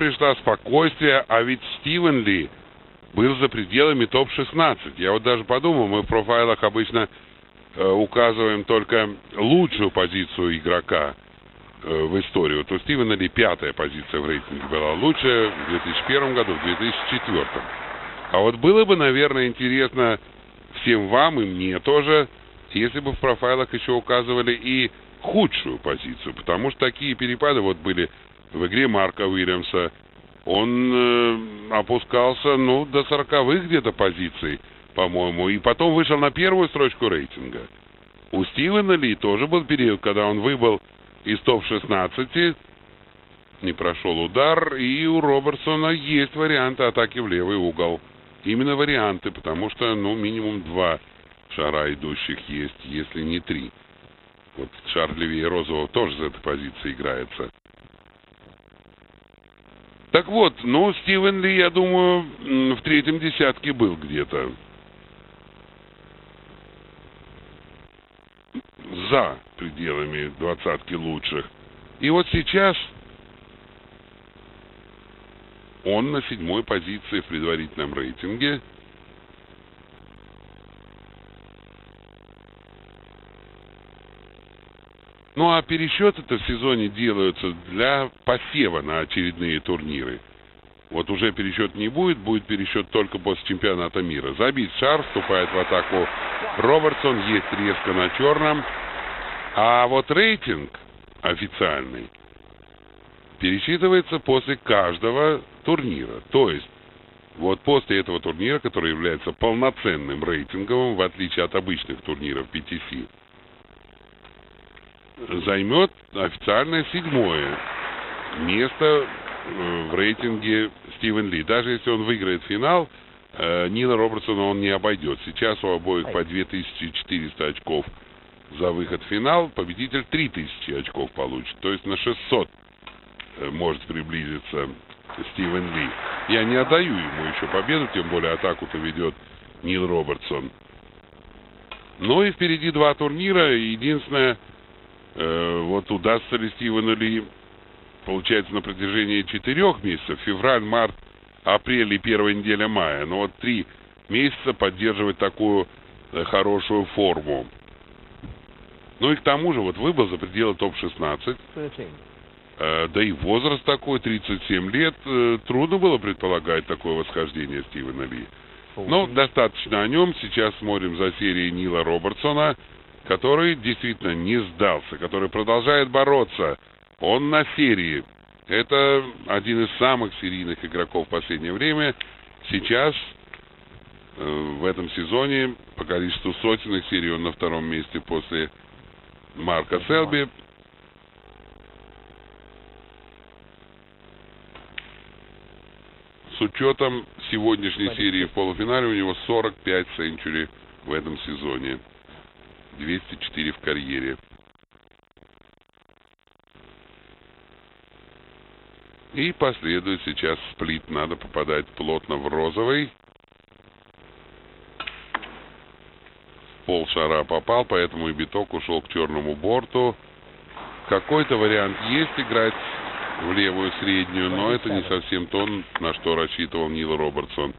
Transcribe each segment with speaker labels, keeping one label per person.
Speaker 1: пришла, спокойствие, а ведь Стивен Ли был за пределами топ-16. Я вот даже подумал, мы в профайлах обычно указываем только лучшую позицию игрока в истории. Вот у Стивена Ли 5-я позиция в рейтинге была лучшая в 2001 году, в 2004. А вот было бы, наверное, интересно всем вам и мне тоже, если бы в профайлах еще указывали и худшую позицию, потому что такие перепады вот были в игре Марка Уильямса. Он опускался, ну, до 40-х где-то позиций, по-моему, и потом вышел на первую строчку рейтинга. У Стивена Ли тоже был период, когда он выбыл из топ-16, не прошел удар, и у Робертсона есть варианты атаки в левый угол. Именно варианты, потому что, ну, минимум 2 шара идущих есть, если не 3. Вот шар левее розового тоже с этой позиции играется. Так вот, ну, Стивен Ли, я думаю, в 3-м десятке был где-то. За пределами 20-ки лучших. И вот сейчас он на 7-й позиции в предварительном рейтинге. Ну а пересчеты-то в сезоне делаются для посева на очередные турниры. Вот уже пересчет не будет, будет пересчет только после чемпионата мира. Забит шар, вступает в атаку Робертсон, есть резко на черном. А вот рейтинг официальный пересчитывается после каждого турнира. То есть, вот после этого турнира, который является полноценным рейтинговым, в отличие от обычных турниров PTC, займет официальное 7-е место в рейтинге Стивен Ли. Даже если он выиграет финал, Нила Робертсона он не обойдет. Сейчас у обоих по 2400 очков за выход в финал. Победитель 3000 очков получит. То есть на 600 может приблизиться Стивен Ли. Я не отдаю ему еще победу, тем более атаку-то ведет Нил Робертсон. Ну и впереди 2 турнира. Единственное, вот удастся ли Стивену Ли, получается, на протяжении 4 месяцев, февраль, март, апрель и первая неделя мая, но вот 3 месяца поддерживать такую хорошую форму. Ну и к тому же, вот выбыл за пределы топ-16, да и возраст такой, 37 лет, трудно было предполагать такое восхождение Стивена Ли. Но достаточно о нем. Сейчас смотрим за серией Нила Робертсона, который действительно не сдался, который продолжает бороться. Он на серии. Это один из самых серийных игроков в последнее время. Сейчас, в этом сезоне, по количеству сотенных серий он на 2-м месте после Марка Селби. С учетом сегодняшней серии в полуфинале у него 45 сенчури в этом сезоне. 204 в карьере. И последует сейчас сплит. Надо попадать плотно в розовый. Полшара попал, поэтому и биток ушел к черному борту. Какой-то вариант есть играть в левую среднюю, но это не совсем то, на что рассчитывал Нил Робертсон.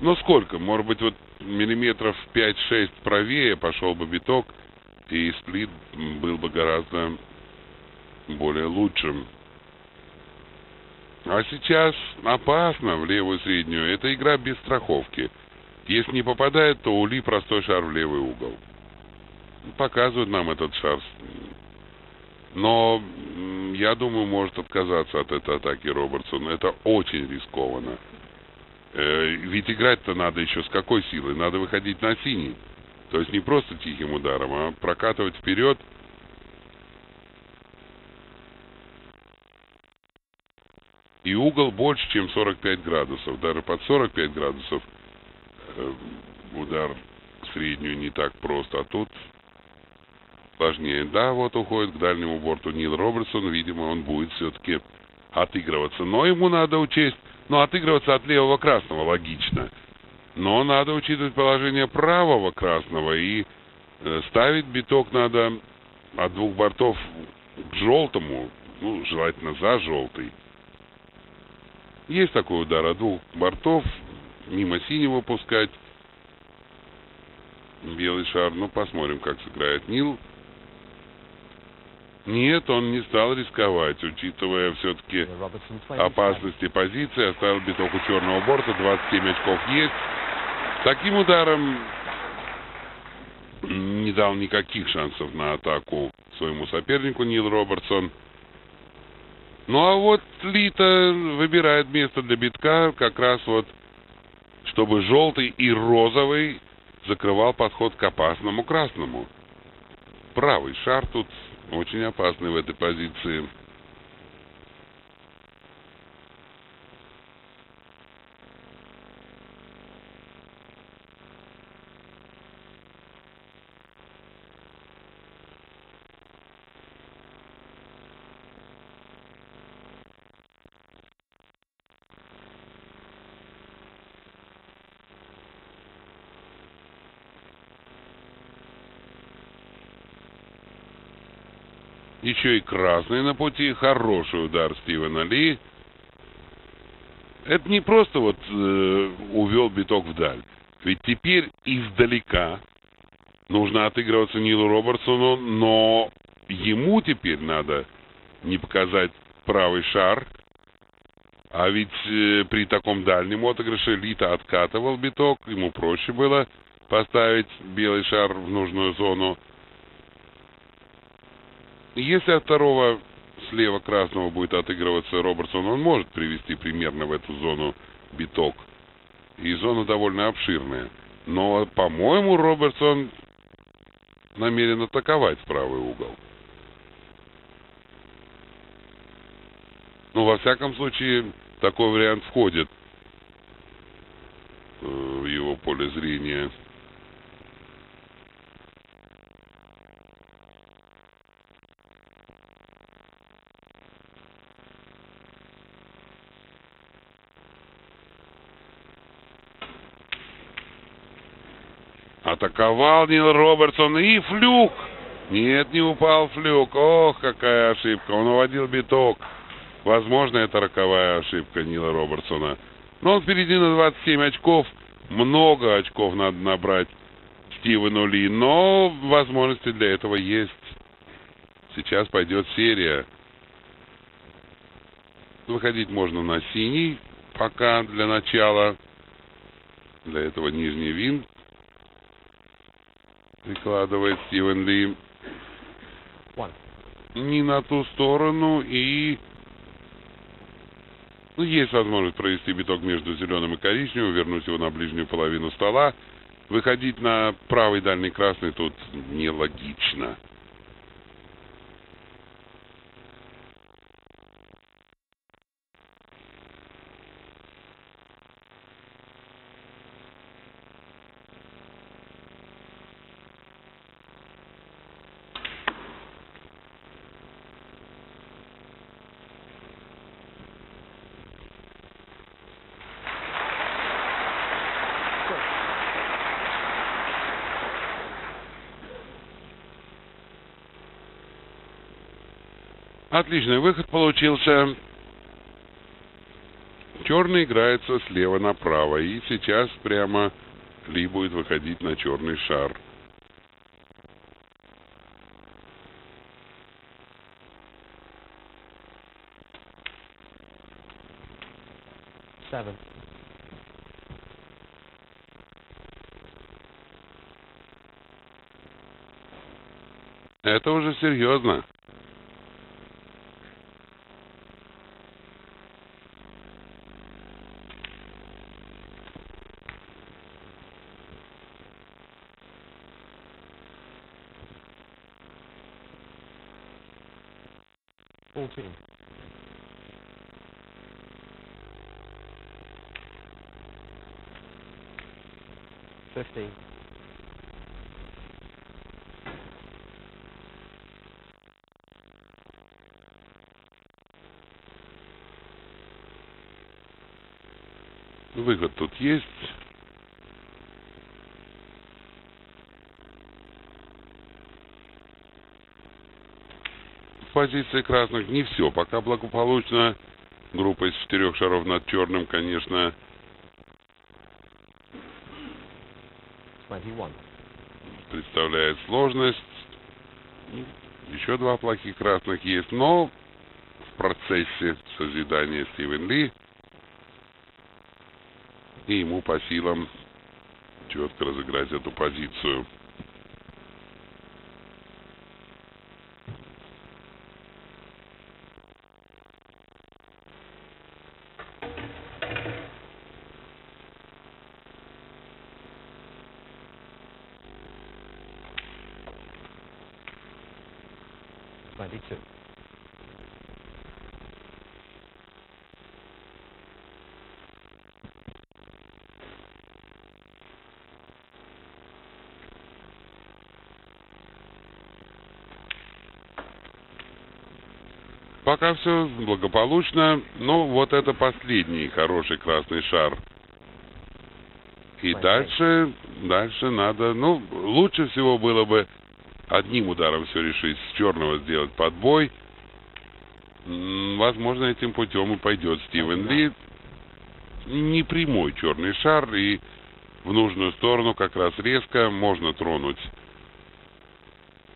Speaker 1: Ну сколько? Может быть, вот миллиметров 5-6 правее пошел бы биток, и сплит был бы гораздо более лучшим. А сейчас опасно в левую среднюю. Это игра без страховки. Если не попадает, то у Ли простой шар в левый угол. Показывает нам этот шар. Но я думаю, может отказаться от этой атаки Робертсон. Это очень рискованно. Ведь играть-то надо еще с какой силой? Надо выходить на синий. То есть не просто тихим ударом, а прокатывать вперед. И угол больше, чем 45 градусов. Даже под 45 градусов удар в среднюю не так просто. А тут сложнее. Да, вот уходит к дальнему борту Нил Робертсон. Видимо, он будет все-таки отыгрываться. Но ему надо учесть, отыгрываться от левого красного логично. Но надо учитывать положение правого красного. И ставить биток надо от 2 бортов к желтому. Ну, желательно за желтый. Есть такой удар от двух бортов, мимо синего пускать. Белый шар. Ну, посмотрим, как сыграет Нил. Нет, он не стал рисковать, учитывая все-таки опасности позиции. Оставил биток у черного борта. 27 очков есть. Таким ударом не дал никаких шансов на атаку своему сопернику Нил Робертсон. Ну а вот Лита выбирает место для битка как раз вот, чтобы желтый и розовый закрывал подход к опасному красному. Правый шар тут очень опасный в этой позиции. Еще и красный на пути. Хороший удар Стивена Ли. Это не просто вот увел биток вдаль. Ведь теперь издалека нужно отыгрываться Нилу Робертсону, но ему теперь надо не показать правый шар. А ведь при таком дальнем отыгрыше Лита откатывал биток. Ему проще было поставить белый шар в нужную зону. Если от второго слева красного будет отыгрываться Робертсон, он может привести примерно в эту зону биток. И зона довольно обширная. Но, по-моему, Робертсон намерен атаковать в правый угол. Ну, во всяком случае, такой вариант входит в его поле зрения. Атаковал Нил Робертсон и флюк. Нет, не упал флюк. Ох, какая ошибка. Он уводил биток. Возможно, это роковая ошибка Нила Робертсона. Но он впереди на 27 очков. Много очков надо набрать Стивену Ли. Но возможности для этого есть. Сейчас пойдет серия. Выходить можно на синий пока для начала. Для этого нижний винт прикладывает Стивен Ли. Не на ту сторону. И есть возможность провести биток между зеленым и коричневым, вернуть его на ближнюю половину стола. Выходить на правый дальний красный тут нелогично. Отличный выход получился. Черный играется слева направо. И сейчас прямо Ли будет выходить на черный шар. Это уже серьезно. Выход тут есть. В позиции красных не все пока благополучно. Группа из 4 шаров над черным, конечно,
Speaker 2: 21.
Speaker 1: представляет сложность. Еще 2 плохих красных есть, но в процессе созидания Стивен Ли, и ему по силам четко разыграть эту позицию. Пока все благополучно, но вот это последний хороший красный шар. И дальше надо, ну, лучше всего было бы одним ударом все решить, с черного сделать подбой. Возможно, этим путем и пойдет Стивен Ли. Не прямой черный шар, и в нужную сторону как раз резко можно тронуть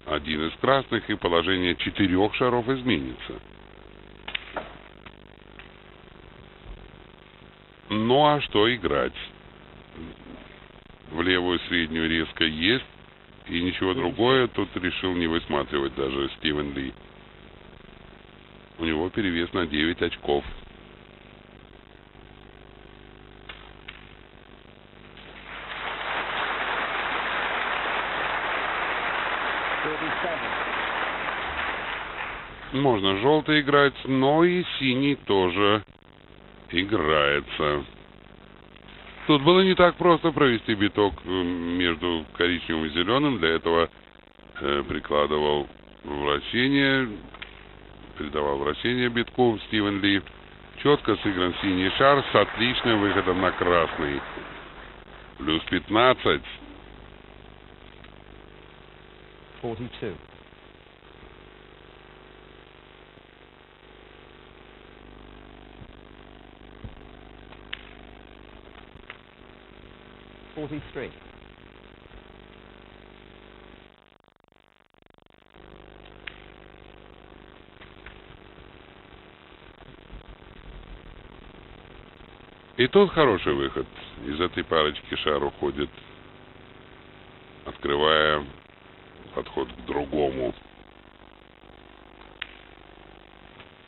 Speaker 1: один из красных, и положение 4 шаров изменится. Ну а что играть? В левую среднюю резко есть, и ничего другое тут решил не высматривать даже Стивен Ли. У него перевес на 9 очков. Можно желтый играть, но и синий тоже играется. Тут было не так просто провести биток между коричневым и зеленым. Для этого прикладывал вращение, передавал вращение битку Стивен Ли. Четко сыгран синий шар с отличным выходом на красный. Плюс 15.
Speaker 2: 42.
Speaker 1: И тут хороший выход. Из этой парочки шар уходит, открывая подход к другому.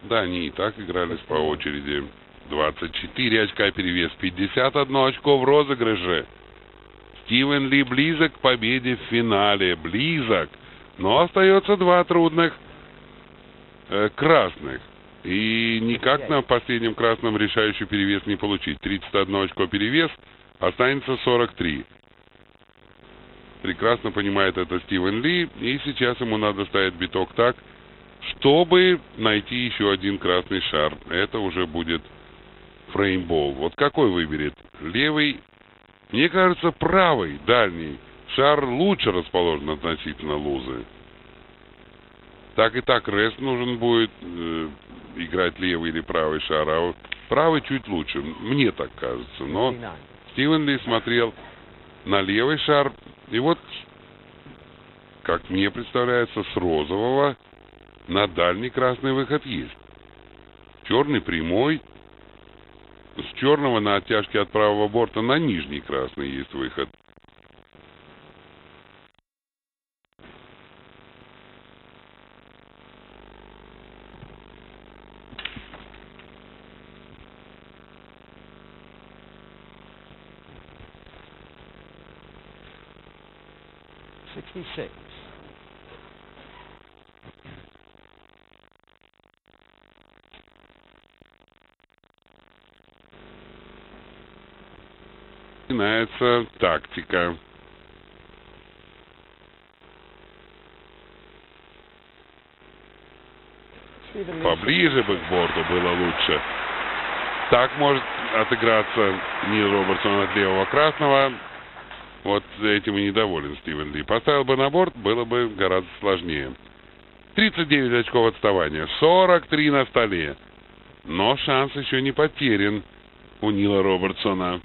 Speaker 1: Да, они и так игрались по очереди. 24 очка перевес, 51 очко в розыгрыше. Стивен Ли близок к победе в финале. Близок. Но остается 2 трудных красных. И никак на последнем красном решающий перевес не получить. 31 очко перевес, останется 43. Прекрасно понимает это Стивен Ли, и сейчас ему надо ставить биток так, чтобы найти еще один красный шар. Это уже будет фреймбол. Вот какой выберет? Левый, мне кажется, правый, дальний шар лучше расположен относительно лузы. Так и так рест нужен будет, играть левый или правый шар, а вот правый чуть лучше, мне так кажется. Но Стивен Ли смотрел на левый шар, и вот, как мне представляется, с розового на дальний красный выход есть. Черный прямой, с черного на оттяжке от правого борта на нижний красный есть выход. Начинается тактика. Поближе бы к борту было лучше. Так может отыграться Нил Робертсон от левого красного. Вот этим и недоволен Стивен Ли. Поставил бы на борт, было бы гораздо сложнее. 39 очков отставания. 43 на столе. Но шанс еще не потерян у Нила Робертсона.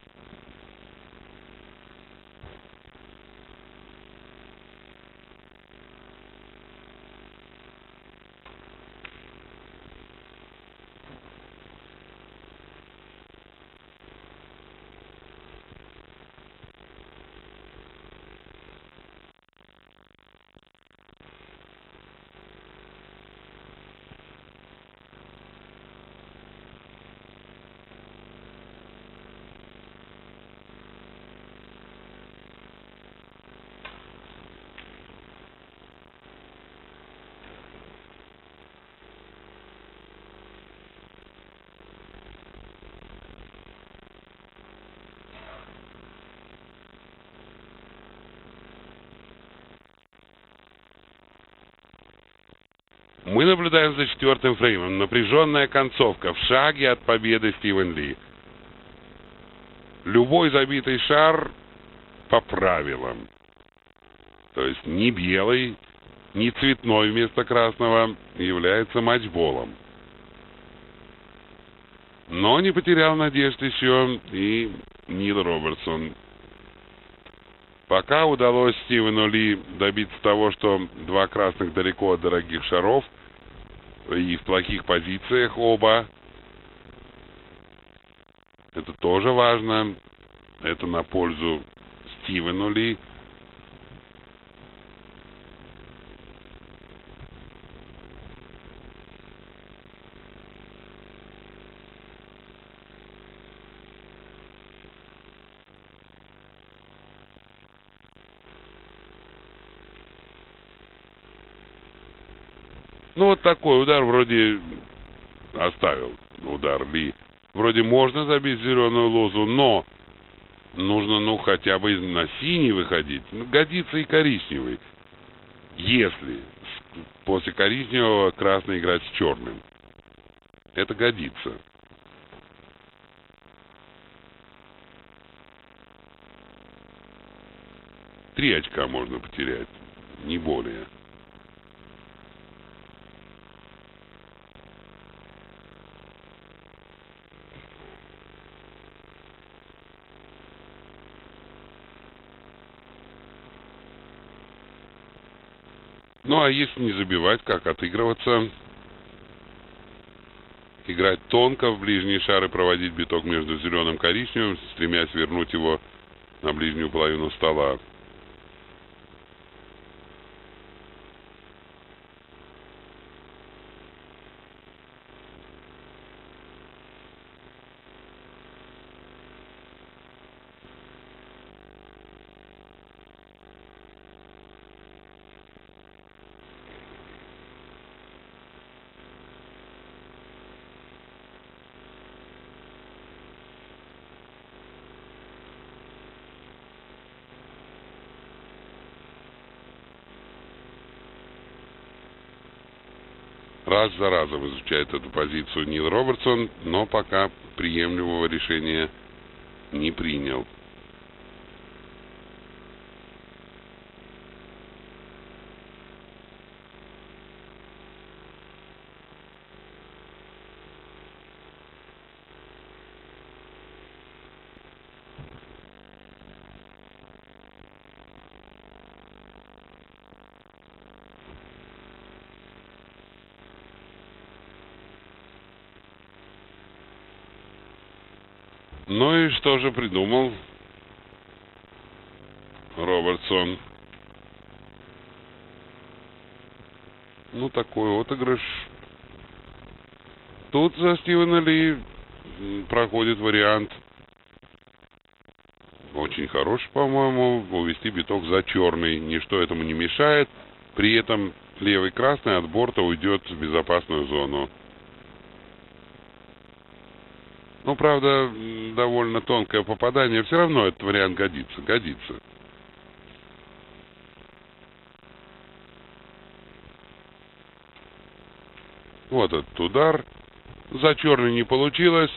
Speaker 1: Мы наблюдаем за четвертым фреймом. Напряженная концовка. В шаге от победы Стивен Ли. Любой забитый шар по правилам. То есть не белый, не цветной вместо красного является матчболом. Но не потерял надежд еще и Нил Робертсон. Пока удалось Стивену Ли добиться того, что два красных далеко от дорогих шаров и в плохих позициях оба. Это тоже важно. Это на пользу Стивену Ли. Ну, вот такой удар вроде оставил, удар Ли. Вроде можно забить зеленую лозу, но нужно, ну, хотя бы на синий выходить. Годится и коричневый. Если после коричневого красный играть с черным. Это годится. Три очка можно потерять, не более. Ну, а если не забивать, как отыгрываться? Играть тонко в ближние шары, проводить биток между зеленым и коричневым, стремясь вернуть его на ближнюю половину стола. Раз за разом изучает эту позицию Нил Робертсон, но пока приемлемого решения не принял. Ну и что же придумал Робертсон? Ну, такой отыгрыш. Тут за Стивена Ли проходит вариант очень хороший, по-моему, увести биток за черный. Ничто этому не мешает. При этом левый красный от борта уйдет в безопасную зону. Ну, правда, довольно тонкое попадание. Все равно этот вариант годится. Годится. Вот этот удар. За черный не получилось.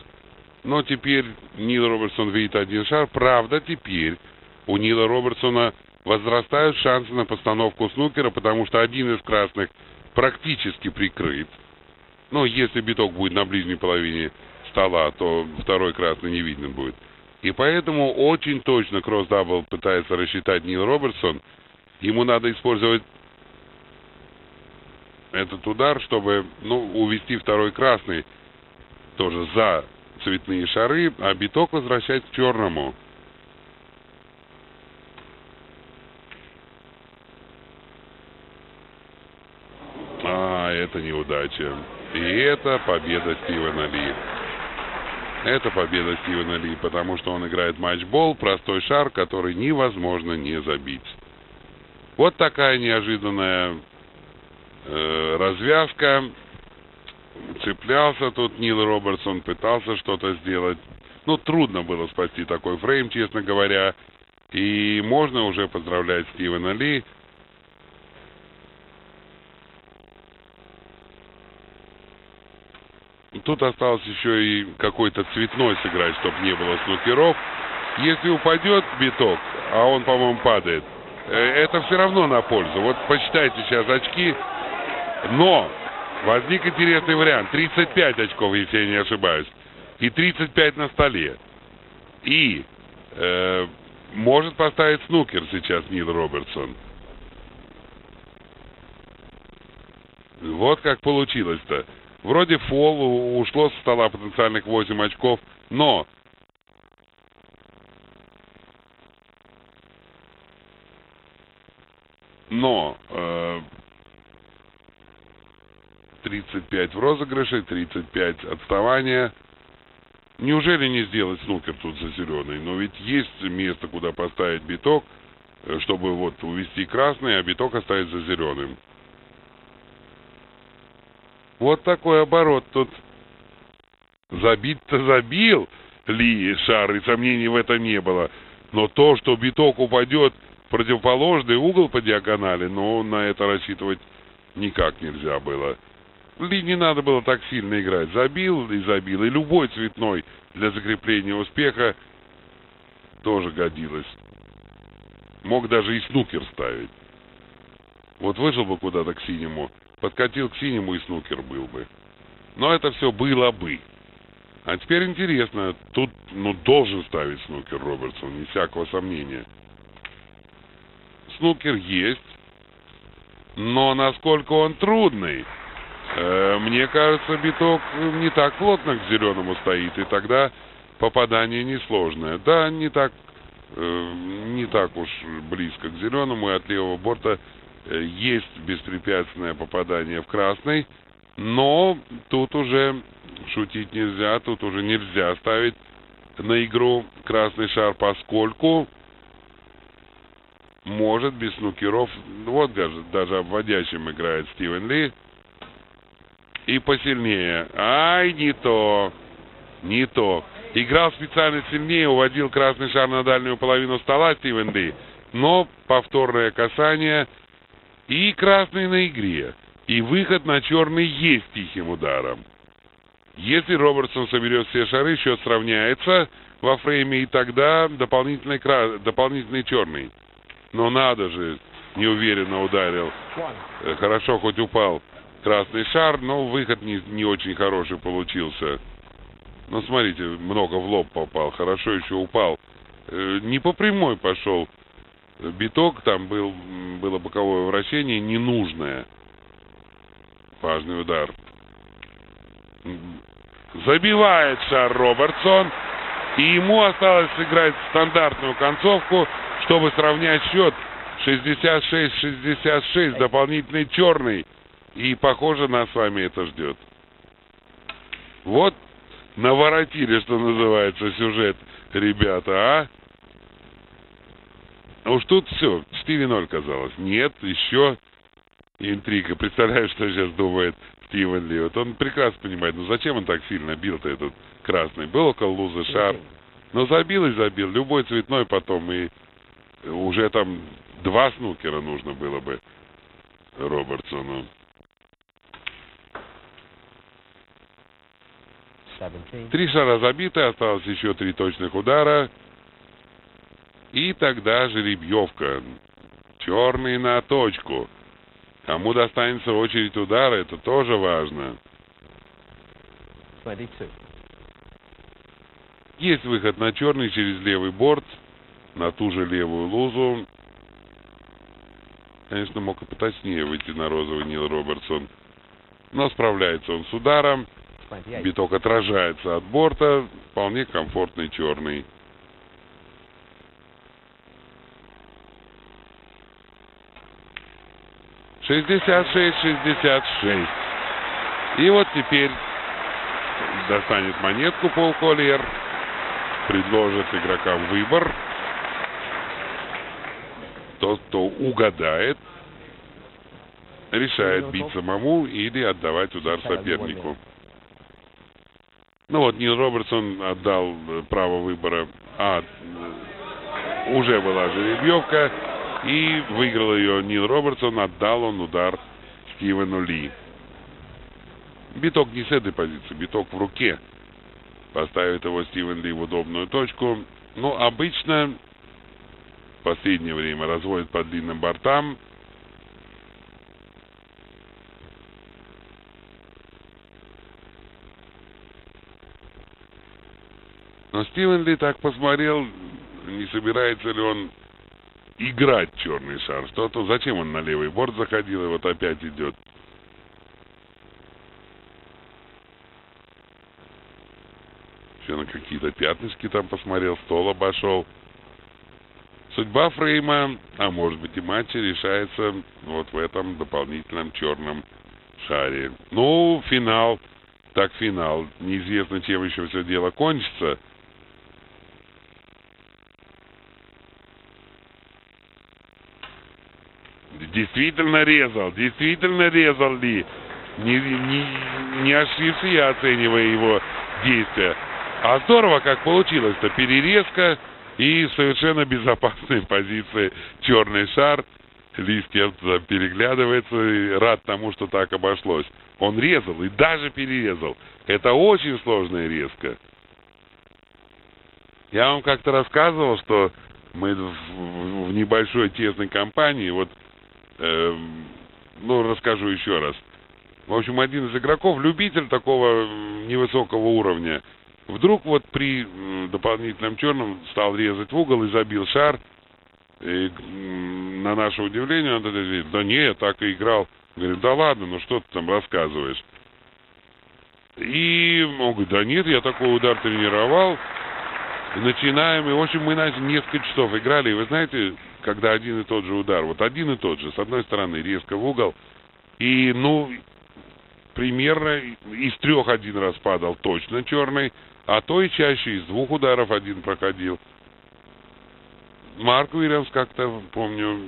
Speaker 1: Но теперь Нил Робертсон видит один шар. Правда, теперь у Нила Робертсона возрастают шансы на постановку снукера, потому что один из красных практически прикрыт. Ну, если биток будет на ближней половине стола, то второй красный не виден будет. И поэтому очень точно кросс-дабл пытается рассчитать Нил Робертсон. Ему надо использовать этот удар, чтобы, ну, увести второй красный тоже за цветные шары, а биток возвращать к черному. Это неудача. И это победа Стивена Ли. Это победа Стивена Ли, потому что он играет матчбол, простой шар, который невозможно не забить. Вот такая неожиданная развязка. Цеплялся тут Нил Робертсон, пытался что-то сделать. Ну, трудно было спасти такой фрейм, честно говоря. И можно уже поздравлять Стивена Ли. Тут осталось еще и какой-то цветной сыграть, чтобы не было снукеров. Если упадет биток, а он, по-моему, падает, это все равно на пользу. Вот посчитайте сейчас очки. Но возник интересный вариант. 35 очков, если я не ошибаюсь. И 35 на столе. И может поставить снукер сейчас Нил Робертсон. Вот как получилось-то. Вроде фол, ушло со стола потенциальных 8 очков, но 35 в розыгрыше, 35 отставания. Неужели не сделать снукер тут за зеленый? Но ведь есть место, куда поставить биток, чтобы вот увести красный, а биток оставить за зеленым. Вот такой оборот тут. Забить-то забил Ли шар, и сомнений в этом не было. Но то, что биток упадет в противоположный угол по диагонали, но на это рассчитывать никак нельзя было. Ли не надо было так сильно играть. Забил и забил. И любой цветной для закрепления успеха тоже годилось. Мог даже и снукер ставить. Вот вышел бы куда-то к синему, подкатил к синему, и снукер был бы. Но это все было бы. А теперь интересно, тут, ну, должен ставить снукер Робертсон, не всякого сомнения. Снукер есть, но насколько он трудный. Мне кажется, биток не так плотно к зеленому стоит, и тогда попадание несложное. Да, не так уж близко к зеленому, и от левого борта есть беспрепятственное попадание в красный, но тут уже шутить нельзя, тут уже нельзя ставить на игру красный шар, поскольку может без снукеров, вот даже обводящим играет Стивен Ли, и посильнее. Ай, не то. Не то. Играл специально сильнее, уводил красный шар на дальнюю половину стола Стивен Ли. Но повторное касание. И красный на игре. И выход на черный есть тихим ударом. Если Робертсон соберет все шары, счет сравняется во фрейме, и тогда дополнительный черный. Но надо же, неуверенно ударил. Хорошо, хоть упал красный шар, но выход не очень хороший получился. Ну, смотрите, много в лоб попал. Хорошо еще упал. Не по прямой пошел биток, там было боковое вращение, ненужное. Важный удар. Забивает шар Робертсон. И ему осталось сыграть стандартную концовку, чтобы сравнять счет 66-66, дополнительный черный. И, похоже, нас с вами это ждет. Вот наворотили, что называется, сюжет, ребята, а? Уж тут все, 4-0 казалось. Нет, еще интрига. Представляешь, что сейчас думает Стивен Ли. Вот он прекрасно понимает, ну зачем он так сильно бил-то этот красный. Был около лузы шар. Но забил и забил. Любой цветной потом. И уже там 2 снукера нужно было бы Робертсону. 3 шара забиты, осталось еще 3 точных удара. И тогда жеребьевка. Черный на точку. Кому достанется очередь удара, это тоже важно.
Speaker 2: 22.
Speaker 1: Есть выход на черный через левый борт, на ту же левую лузу. Конечно, мог и поточнее выйти на розовый Нил Робертсон. Но справляется он с ударом.
Speaker 2: 28.
Speaker 1: Биток отражается от борта. Вполне комфортный черный. «66-66». И вот теперь достанет монетку Пол Коллиер. Предложит игрокам выбор. Тот, кто угадает, решает бить самому или отдавать удар сопернику. Ну вот, Нил Робертсон отдал право выбора. Уже была жеребьевка. И выиграл ее Нил Робертсон. Отдал он удар Стивену Ли. Биток не с этой позиции. Биток в руке. Поставит его Стивен Ли в удобную точку. Ну, обычно в последнее время разводит по длинным бортам. Но Стивен Ли так посмотрел, не собирается ли он играть черный шар. Что-то, зачем он на левый борт заходил и вот опять идет. Еще на какие-то пятнышки там посмотрел, стол обошел. Судьба Фрейма, а может быть и матча, решается вот в этом дополнительном черном шаре. Ну, финал, так финал. Неизвестно, чем еще все дело кончится. Действительно резал Ли. Не ошибся я, оценивая его действия. А здорово, как получилось-то. Перерезка и в совершенно безопасной позиции черный шар. Ли с кем-то переглядывается и рад тому, что так обошлось. Он резал и даже перерезал. Это очень сложная резка. Я вам как-то рассказывал, что мы в небольшой тесной компании, вот, расскажу еще раз. В общем, один из игроков, любитель такого невысокого уровня, вдруг вот при дополнительном черном стал резать в угол и забил шар. И, на наше удивление, он говорит: да не, я так и играл. Говорит: да ладно, ну что ты там рассказываешь? И он говорит: да нет, я такой удар тренировал. И начинаем, и в общем мы несколько часов играли, и вы знаете, когда один и тот же удар, вот один и тот же, с одной стороны резко в угол, и примерно из 3 один раз падал точно черный, а то и чаще из 2 ударов один проходил. Марк Уильямс как-то, помню,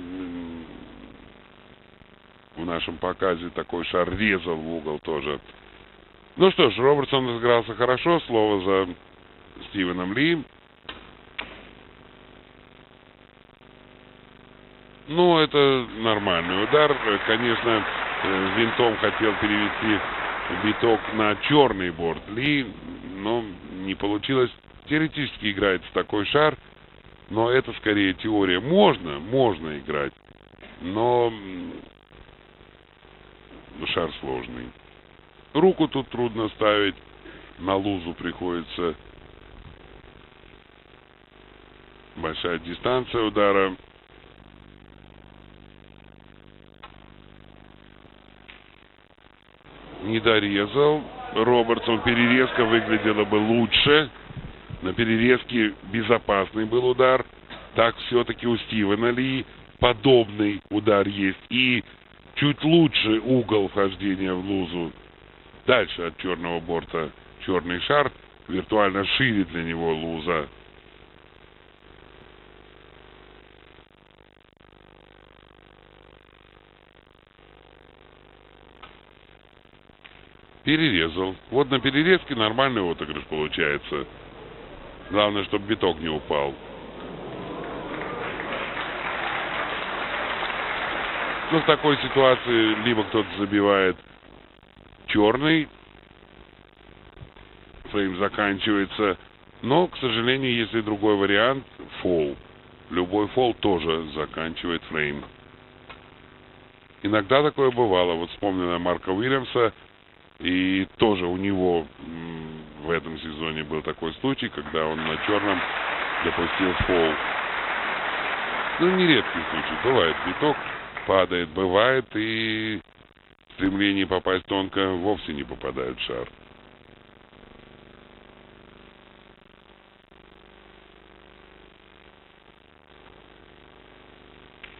Speaker 1: в нашем показе такой шар резал в угол тоже. Ну что ж, Робертсон разыгрался хорошо, слово за Стивеном Ли. Ну, это нормальный удар. Конечно, винтом хотел перевести биток на черный борт Ли, но не получилось. Теоретически играется такой шар, но это скорее теория. Можно играть, но шар сложный. Руку тут трудно ставить, на лузу приходится. Большая дистанция удара. Не дорезал. Робертсон, перерезка выглядела бы лучше. На перерезке безопасный был удар. Так все-таки у Стивена Ли подобный удар есть. И чуть лучше угол вхождения в лузу. Дальше от черного борта черный шар. Виртуально шире для него луза. Перерезал. Вот на перерезке нормальный отыгрыш получается. Главное, чтобы биток не упал. Но в такой ситуации либо кто-то забивает черный, фрейм заканчивается. Но, к сожалению, если другой вариант, фол. Любой фол тоже заканчивает фрейм. Иногда такое бывало. Вот вспомнил я Марка Уильямса. И тоже у него в этом сезоне был такой случай, когда он на черном допустил фол. Ну, не редкий случай. Бывает, биток падает, бывает, и в стремлении попасть тонко вовсе не попадает в шар.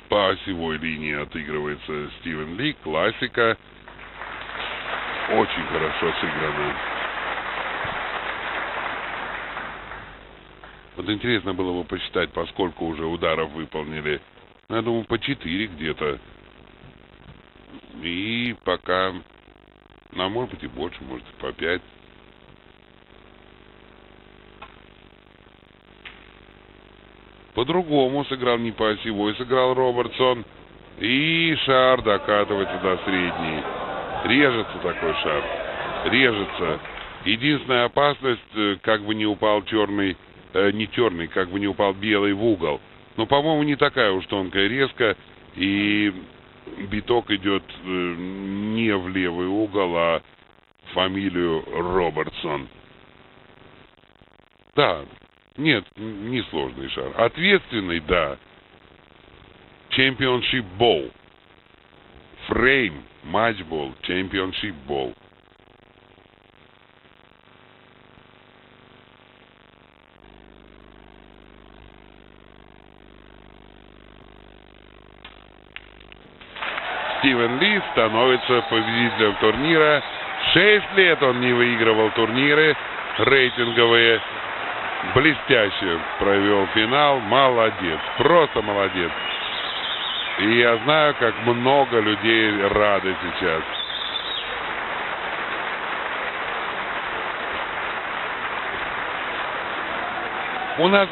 Speaker 1: По осевой линии отыгрывается Стивен Ли. Классика. Очень хорошо сыграно. Вот интересно было бы посчитать, поскольку уже ударов выполнили. Я думаю, по 4 где-то. И пока, ну, может быть и больше, может и по 5. По-другому сыграл, не по осевой сыграл Робертсон. И шар докатывается до средней. Режется такой шар. Режется. Единственная опасность, как бы не упал черный, не черный, как бы не упал белый в угол. Но, по-моему, не такая уж тонкая резка. И биток идет не в левый угол, а в фамилию Робертсон. Да. Нет, не сложный шар. Ответственный, да. Championship Ball. Фрейм. Матчбол. Championship Ball. Стивен Ли становится победителем турнира. 6 лет он не выигрывал турниры рейтинговые. Блестяще провел финал. Молодец. Просто молодец. И я знаю, как много людей рады сейчас. У нас